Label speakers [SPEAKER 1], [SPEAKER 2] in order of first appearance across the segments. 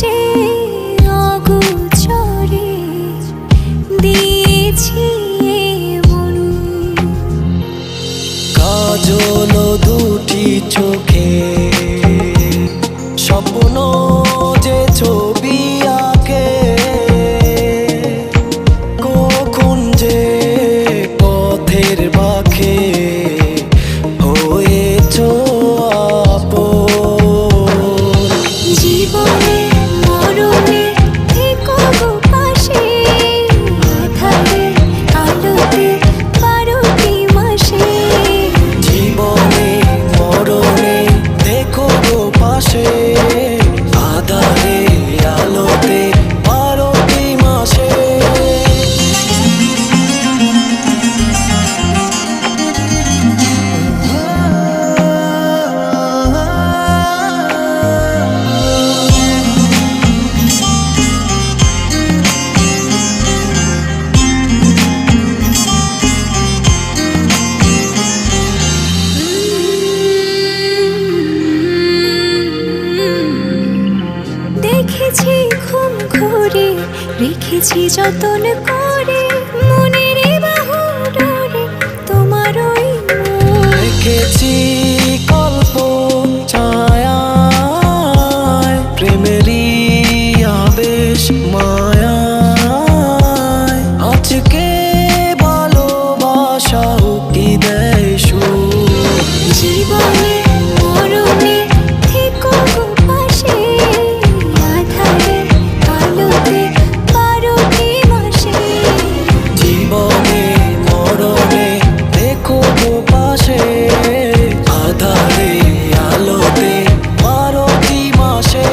[SPEAKER 1] যে অগোচরে দিয়েছি মন।
[SPEAKER 2] কাজল দুটি চোখে স্বপ্ন যে ছবি আঁকে, কখন যে পথের বাঁকে হয়েছ আপন।
[SPEAKER 1] জীবনে মরণে থেকো গো পাশে, আঁধারে আলোতে 12টি মাসে।
[SPEAKER 2] জীবনে মরণে দেখো গো পাশে, আঁধারে আলোতে 12টি মাসে।
[SPEAKER 1] দেখেছি ঘুম ঘুরে, রেখেছি যতন করে, মনের বাহু ডোরে তোমার ওই মুখ।
[SPEAKER 2] দেখেছি কল্প ছায়ায়, প্রেমেরই আবেশ মায়ায়। আজকে ভালোবাসা কি দেয় সুখ।
[SPEAKER 1] জীবনে মরণে থেকো গো পাশে, আঁধারে আলোতে 12টি মাসে।
[SPEAKER 2] জীবনে মরণে দেখো গো পাশে, আঁধারে আলোতে 12টি মাসে।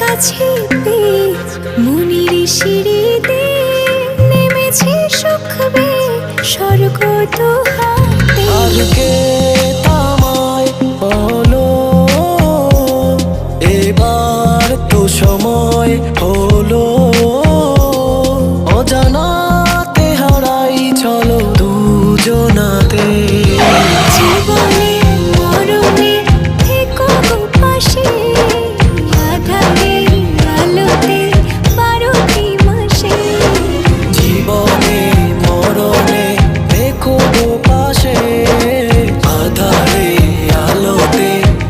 [SPEAKER 1] কাছে পেয়ে মনের সিঁড়িতে নেমেছে সুখ বেয়ে স্বর্গ দুহাতে।
[SPEAKER 2] আর কে থামায় বলো, এবার তো সময় হলো। অজানাতে হারাই চলো দুজনাতে।
[SPEAKER 1] জীবনে মরণে থেকো গো পাশে, আঁধারে আলোতে 12টি মাসে।
[SPEAKER 2] জীবনে মরণে দেখো গো পাশে, আঁধারে আলোতে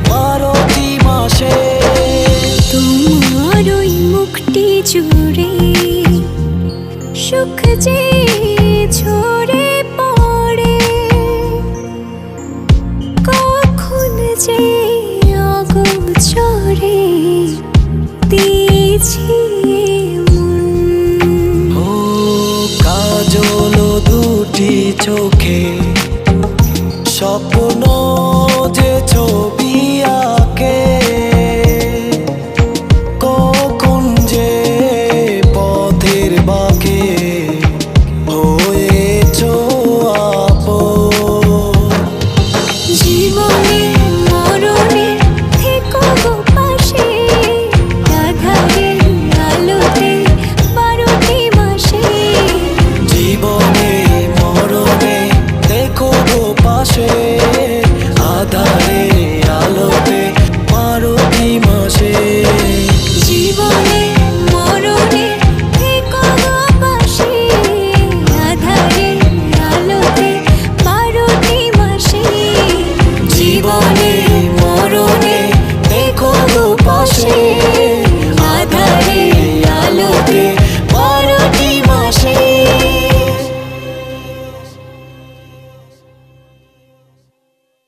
[SPEAKER 2] 12টি মাসে।
[SPEAKER 1] তোমার ওই মুখটি জুড়ে সুখ যে ঝরে পড়ে, কখন যে অগোচরে দিয়েছি মন।
[SPEAKER 2] ও কাজল দুটি চোখে